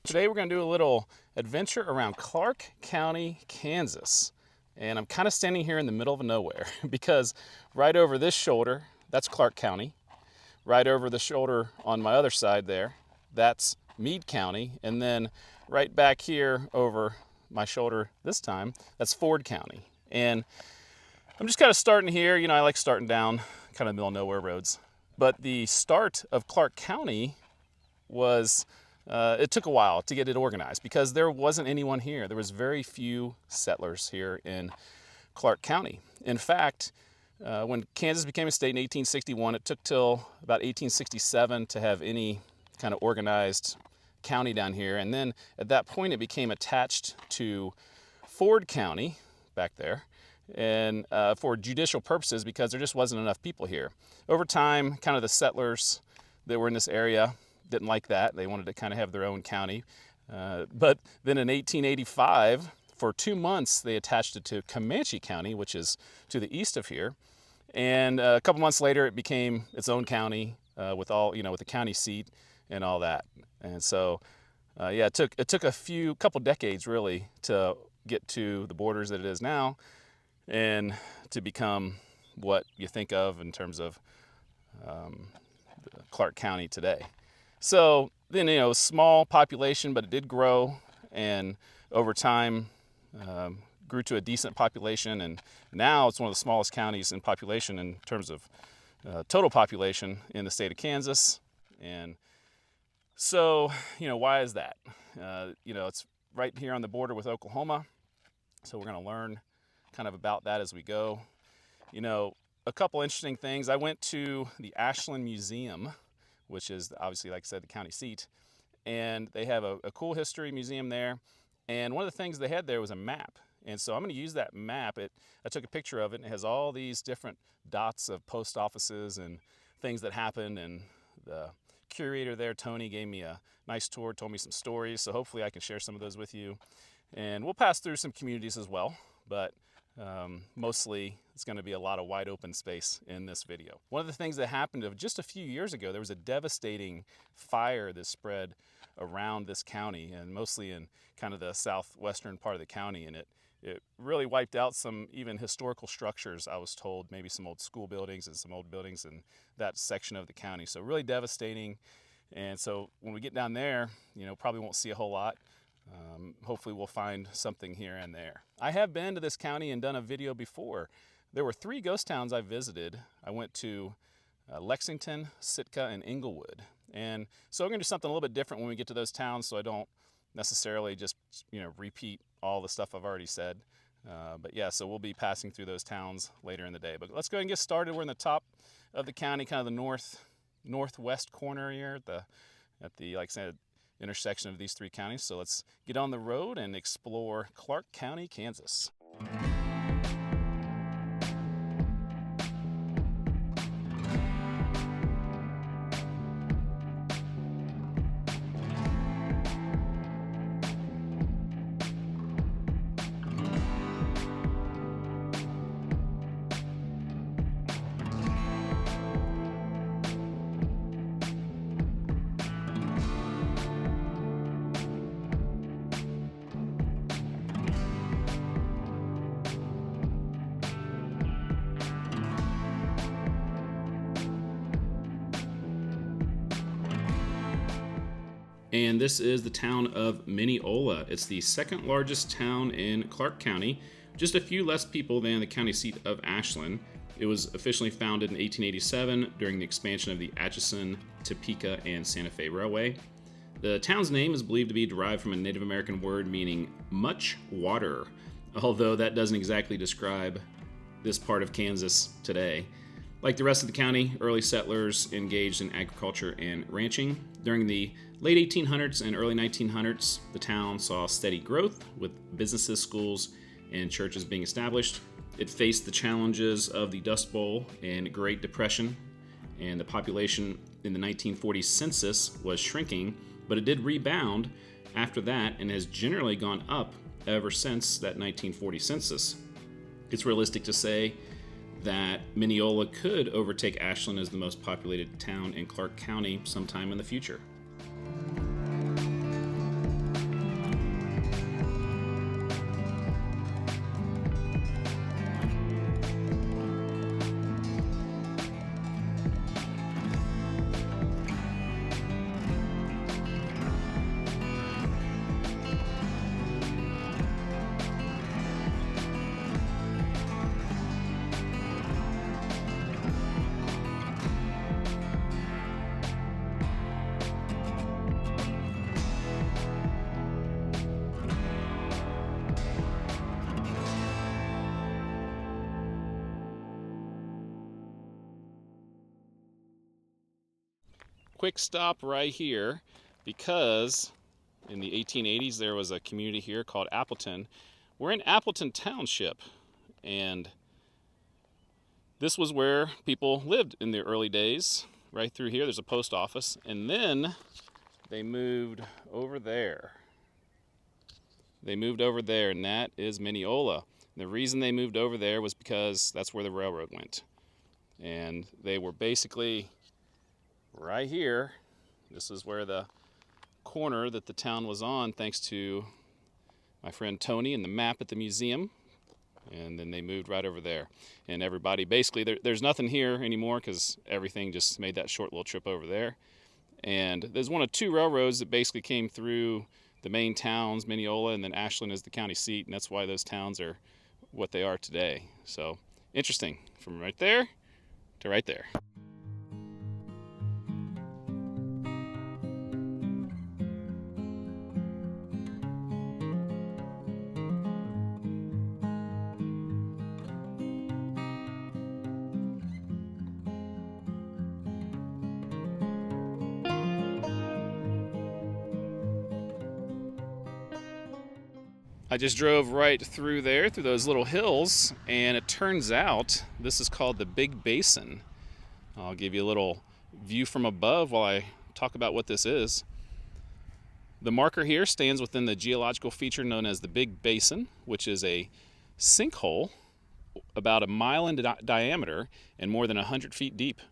Today we're going to do a little adventure around Clark County, Kansas. And I'm kind of standing here in the middle of nowhere because right over this shoulder, that's Clark County. Right over the shoulder on my other side there, that's Meade County. And then right back here over my shoulder this time, that's Ford County. And I'm just kind of starting here. You know, I like starting down kind of middle of nowhere roads. But the start of Clark County was it took a while to get it organized because there wasn't anyone here. There was very few settlers here in Clark County. In fact, when Kansas became a state in 1861, it took till about 1867 to have any kind of organized county down here. And then at that point, it became attached to Ford County back there and for judicial purposes because there just wasn't enough people here. Over time, kind of the settlers that were in this area didn't like that. They wanted to kind of have their own county. But then in 1885, for 2 months, they attached it to Comanche County, which is to the east of here. And a couple months later, it became its own county with all, with the county seat and all that. And so, it took a couple decades really to get to the borders that it is now and to become what you think of in terms of Clark County today. So then, small population, but it did grow, and over time grew to a decent population, and now it's one of the smallest counties in population in terms of total population in the state of Kansas. And so, why is that? It's right here on the border with Oklahoma, so we're going to learn kind of about that as we go. A couple interesting things. I went to the Ashland Museum, which is obviously, like I said, the county seat. And they have a cool history museum there. And one of the things they had there was a map. And so I'm going to use that map. I took a picture of it, and it has all these different dots of post offices and things that happened. And the curator there, Tony, gave me a nice tour, told me some stories. So hopefully I can share some of those with you. And we'll pass through some communities as well. But mostly it's going to be a lot of wide open space in this video. One of the things that happened just a few years ago, there was a devastating fire that spread around this county and mostly in kind of the southwestern part of the county. And it really wiped out some even historical structures, I was told, maybe some old school buildings and some old buildings in that section of the county. So really devastating. And so when we get down there, probably won't see a whole lot. Hopefully we'll find something here and there. I have been to this county and done a video before. There were 3 ghost towns I visited. I went to Lexington, Sitka, and Englewood. And so we're going to do something a little bit different when we get to those towns, so I don't necessarily just repeat all the stuff I've already said. So we'll be passing through those towns later in the day. But let's go ahead and get started. We're in the top of the county, kind of the northwest corner here at the like I said, intersection of these 3 counties. So let's get on the road and explore Clark County, Kansas. And this is the town of Minneola. It's the second largest town in Clark County, just a few less people than the county seat of Ashland. It was officially founded in 1887 during the expansion of the Atchison, Topeka, and Santa Fe Railway. The town's name is believed to be derived from a Native American word meaning much water, although that doesn't exactly describe this part of Kansas today. Like the rest of the county, early settlers engaged in agriculture and ranching. During the late 1800s and early 1900s, the town saw steady growth, with businesses, schools, and churches being established. It faced the challenges of the Dust Bowl and Great Depression, and the population in the 1940 census was shrinking, but it did rebound after that and has generally gone up ever since that 1940 census. It's realistic to say that Minneola could overtake Ashland as the most populated town in Clark County sometime in the future. quick stop right here because in the 1880s there was a community here called Appleton. We're in Appleton Township, and this was where people lived in the early days. Right through here there's a post office, and then they moved over there. And that is Minneola. And the reason they moved over there was because that's where the railroad went. And they were basically right here. This is where the corner that the town was on, thanks to my friend Tony and the map at the museum. And then they moved right over there. And everybody, basically, there's nothing here anymore because everything just made that short little trip over there. And there's one of two railroads that basically came through the main towns, Minneola, and then Ashland is the county seat, and that's why those towns are what they are today. So interesting, from right there to right there. I just drove right through there, through those little hills, and it turns out this is called the Big Basin. I'll give you a little view from above while I talk about what this is. The marker here stands within the geological feature known as the Big Basin, which is a sinkhole about a mile in diameter and more than 100 feet deep.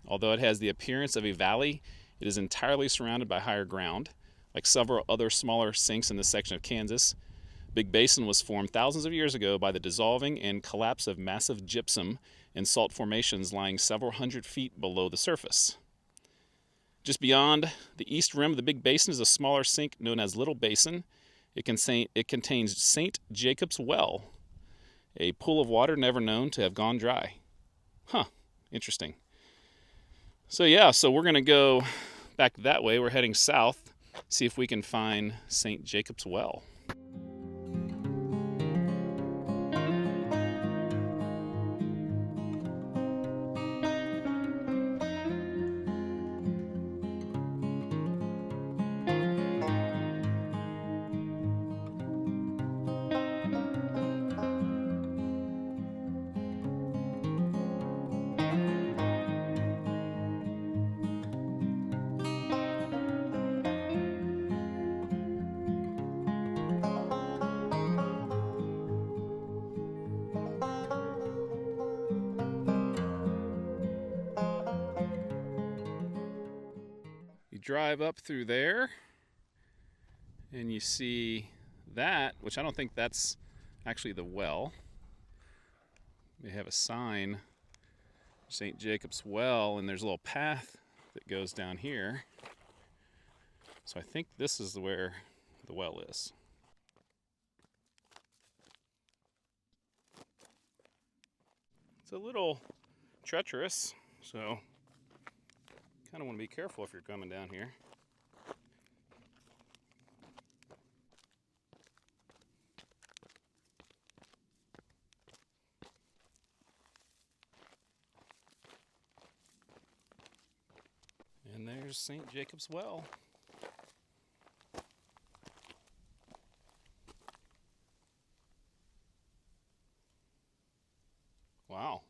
Although it has the appearance of a valley, it is entirely surrounded by higher ground. Like several other smaller sinks in this section of Kansas, Big Basin was formed thousands of years ago by the dissolving and collapse of massive gypsum and salt formations lying several hundred feet below the surface. Just beyond the east rim of the Big Basin is a smaller sink known as Little Basin. It contains St. Jacob's Well, a pool of water never known to have gone dry. Interesting. So we're going to go back that way. We're heading south, see if we can find St. Jacob's Well. You drive up through there and you see that, which I don't think that's actually the well. They have a sign, St. Jacob's Well, and there's a little path that goes down here. So I think this is where the well is. It's a little treacherous, so kind of want to be careful if you're coming down here. And there's St. Jacob's Well. Wow.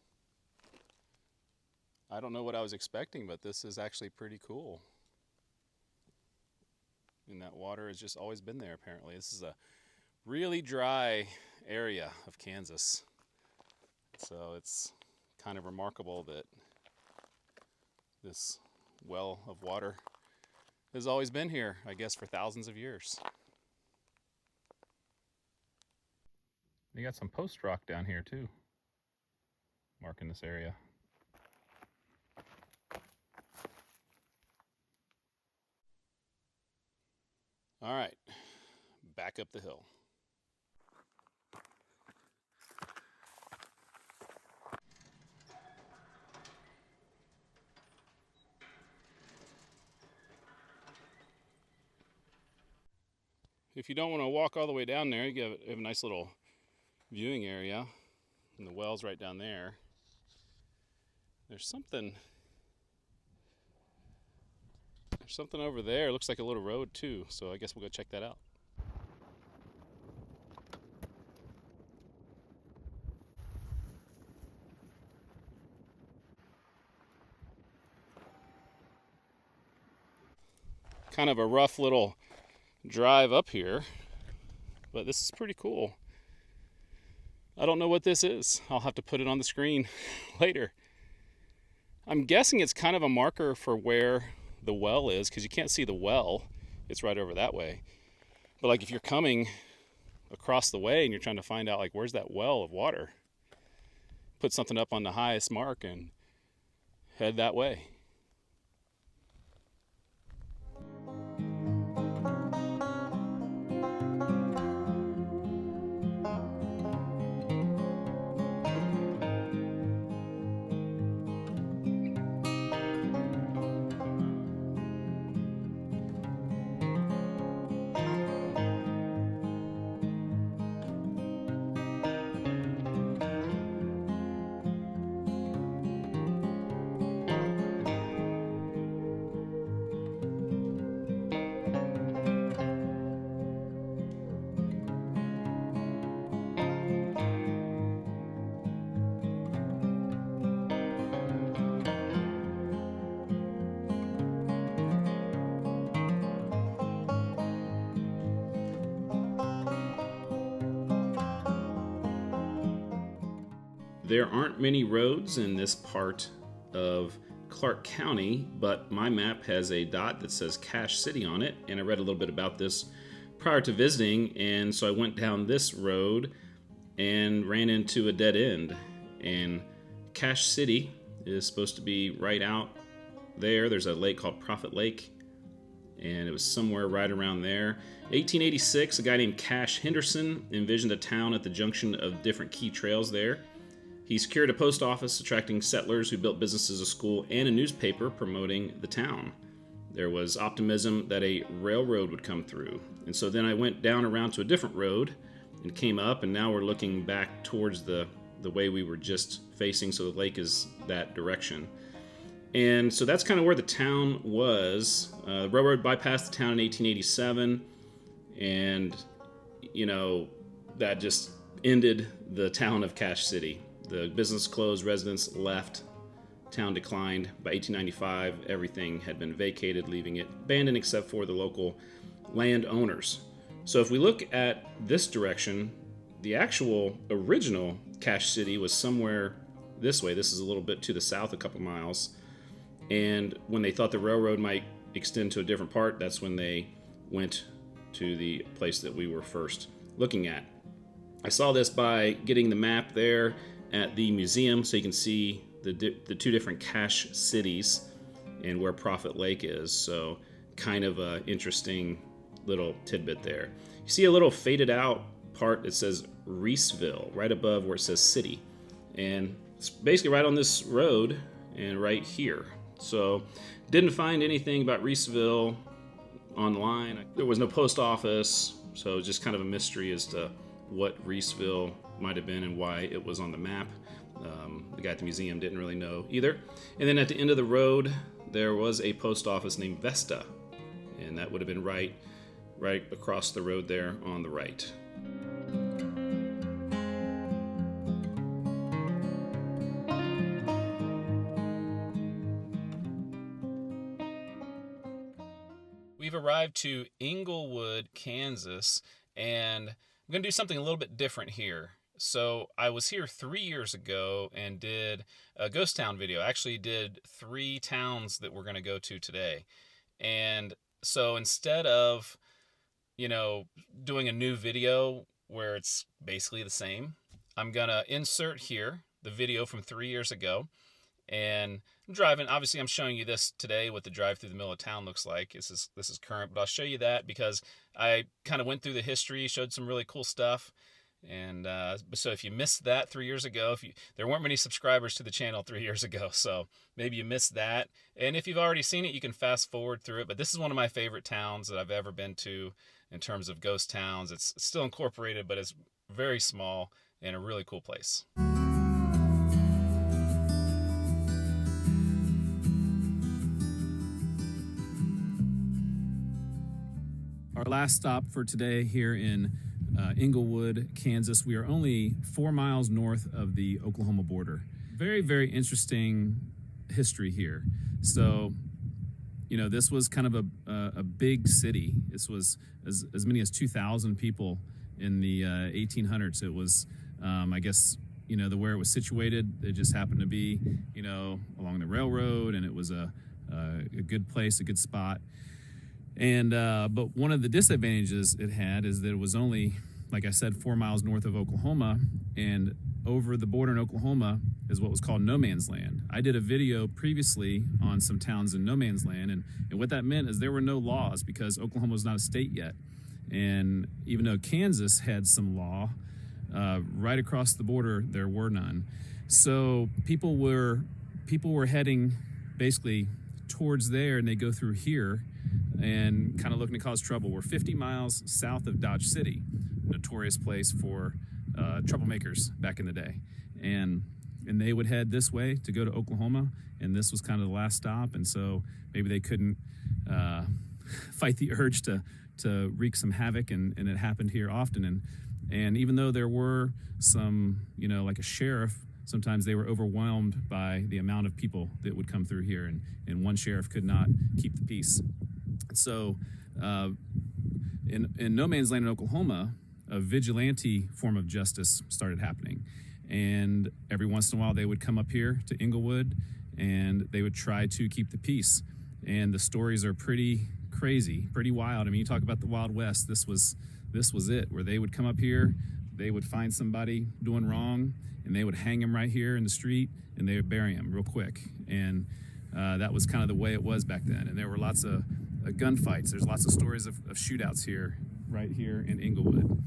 I don't know what I was expecting, but this is actually pretty cool. And that water has just always been there, apparently. This is a really dry area of Kansas. So it's kind of remarkable that this well of water has always been here, I guess, for thousands of years. You got some post rock down here too, marking this area. All right, back up the hill. If you don't want to walk all the way down there, you have a nice little viewing area, and the well's right down there. There's something There's something over there. It looks like a little road too, so I guess we'll go check that out. Kind of a rough little drive up here, but this is pretty cool. I don't know what this is. I'll have to put it on the screen later. I'm guessing it's kind of a marker for where the well is, because you can't see the well. It's right over that way. But like if you're coming across the way and you're trying to find out like where's that well of water, put something up on the highest mark and head that way. There aren't many roads in this part of Clark County, but my map has a dot that says Cache City on it, and I read a little bit about this prior to visiting, and so I went down this road and ran into a dead end. And Cache City is supposed to be right out there. There's a lake called Prophet Lake, and it was somewhere right around there. 1886, a guy named Cash Henderson envisioned a town at the junction of different key trails there. He secured a post office, attracting settlers who built businesses, a school, and a newspaper promoting the town. There was optimism that a railroad would come through. And so then I went down around to a different road and came up, and now we're looking back towards the way we were just facing, so the lake is that direction. And so that's kind of where the town was. The railroad bypassed the town in 1887, and, that just ended the town of Cache City. The business closed, residents left, town declined. By 1895, everything had been vacated, leaving it abandoned except for the local landowners. So if we look at this direction, the actual original Cache City was somewhere this way. This is a little bit to the south, a couple miles. And when they thought the railroad might extend to a different part, that's when they went to the place that we were first looking at. I saw this by getting the map there at the museum, so you can see the two different cache cities and where Prophet Lake is. So kind of a interesting little tidbit there. You see a little faded out part that says Reeseville right above where it says city, and it's basically right on this road and right here. So didn't find anything about Reeseville online. There was no post office, so it was just kind of a mystery as to what Reeseville might have been and why it was on the map. The guy at the museum didn't really know either. And then at the end of the road, there was a post office named Vesta, and that would have been right across the road there on the right. We've arrived to Englewood, Kansas, and I'm going to do something a little bit different here. So I was here 3 years ago and did a ghost town video. I actually did 3 towns that we're going to go to today. And so instead of, doing a new video where it's basically the same, I'm going to insert here the video from 3 years ago. And I'm driving. Obviously, I'm showing you this today, what the drive through the middle of town looks like. This is current, but I'll show you that because I kind of went through the history, showed some really cool stuff. And so if you missed that 3 years ago, there weren't many subscribers to the channel 3 years ago, so maybe you missed that. And if you've already seen it, you can fast forward through it. But this is one of my favorite towns that I've ever been to in terms of ghost towns. It's still incorporated, but it's very small and a really cool place. Our last stop for today here in Englewood, Kansas. We are only 4 miles north of the Oklahoma border. Very, very interesting history here. So, you know, this was kind of a big city. This was as many as 2,000 people in the 1800s. It was, I guess, you know, where it was situated, it just happened to be, you know, along the railroad, and it was a good place, a good spot. And but one of the disadvantages it had is that it was only, like I said, 4 miles north of Oklahoma, and over the border in Oklahoma is what was called no man's land. I did a video previously on some towns in no man's land, and what that meant is there were no laws because Oklahoma was not a state yet. And even though Kansas had some law, right across the border there were none. So people were heading basically towards there, and they go through here and kind of looking to cause trouble. We're 50 miles south of Dodge City, notorious place for troublemakers back in the day. And they would head this way to go to Oklahoma, and this was kind of the last stop. And so maybe they couldn't fight the urge to wreak some havoc, and it happened here often. And even though there were some, you know, like a sheriff, sometimes they were overwhelmed by the amount of people that would come through here, and one sheriff could not keep the peace. So in no man's land in Oklahoma, a vigilante form of justice started happening. And every once in a while they would come up here to Englewood and they would try to keep the peace. And the stories are pretty crazy, pretty wild. I mean, you talk about the Wild West, this was it, where they would come up here, they would find somebody doing wrong, and they would hang him right here in the street, and they would bury him real quick. And that was kind of the way it was back then. And there were lots of gunfights. There's lots of stories of shootouts here, right here in Englewood.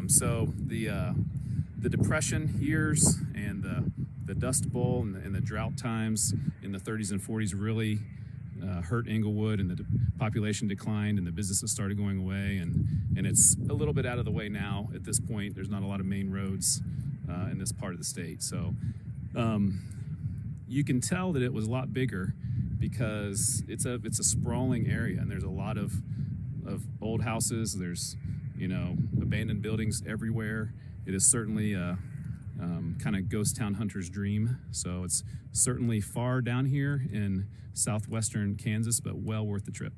So the Depression years and the Dust Bowl and the drought times in the 30s and 40s really hurt Englewood, and the population declined, and the businesses started going away, and it's a little bit out of the way now at this point. There's not a lot of main roads in this part of the state. So you can tell that it was a lot bigger because it's a sprawling area, and there's a lot of old houses. There's, you know, abandoned buildings everywhere. It is certainly a kind of ghost town hunter's dream. So it's certainly far down here in southwestern Kansas, but well worth the trip.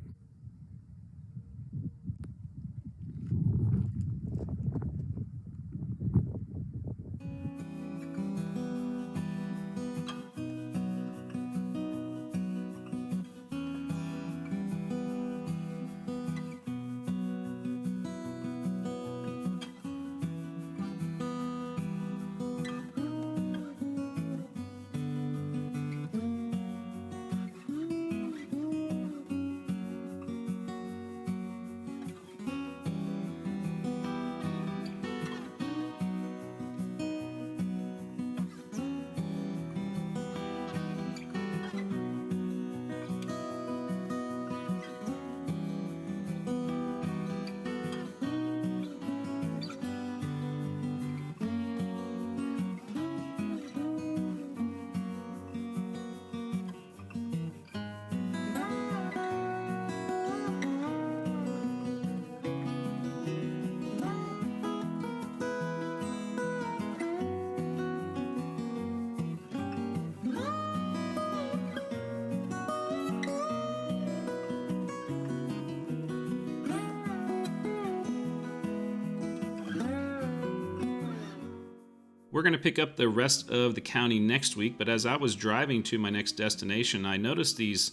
We're going to pick up the rest of the county next week, but as I was driving to my next destination, I noticed these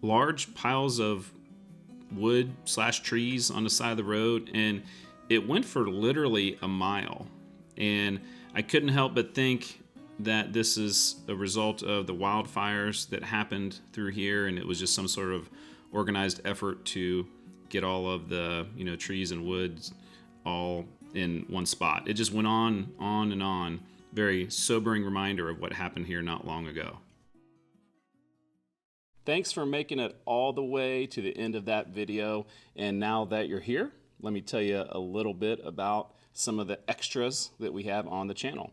large piles of wood/trees on the side of the road, and it went for literally a mile. And I couldn't help but think that this is a result of the wildfires that happened through here, and it was just some sort of organized effort to get all of the, you know, trees and woods all in one spot. It just went on and on. Very sobering reminder of what happened here not long ago. Thanks for making it all the way to the end of that video. And now that you're here, let me tell you a little bit about some of the extras that we have on the channel.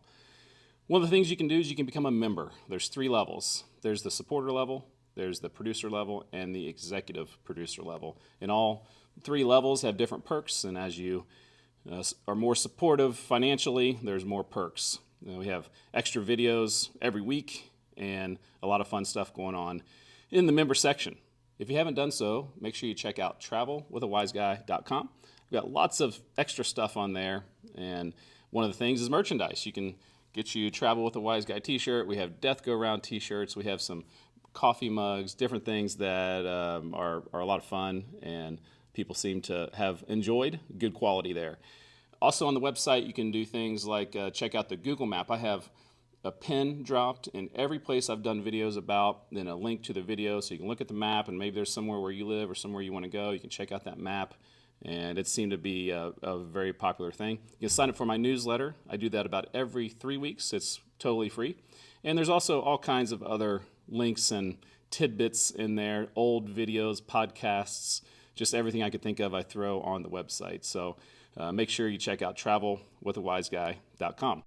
One of the things you can do is you can become a member. There's 3 levels. There's the supporter level, There's the producer level and the executive producer level. And all 3 levels have different perks, and as you are more supportive financially, there's more perks. We have extra videos every week and a lot of fun stuff going on in the member section. If you haven't done so, make sure you check out travelwithawiseguy.com. We've got lots of extra stuff on there, and one of the things is merchandise. You can get you Travel with a Wise Guy t-shirt. We have Death Go Round t-shirts. We have some coffee mugs, different things that are a lot of fun, and people seem to have enjoyed. Good quality there. Also on the website, you can do things like check out the Google map. I have a pin dropped in every place I've done videos about, then a link to the video so you can look at the map, and maybe there's somewhere where you live or somewhere you want to go. You can check out that map, and it seemed to be a very popular thing. You can sign up for my newsletter. I do that about every 3 weeks. It's totally free. And there's also all kinds of other links and tidbits in there, old videos, podcasts, just everything I could think of I throw on the website. So make sure you check out travelwithawiseguy.com.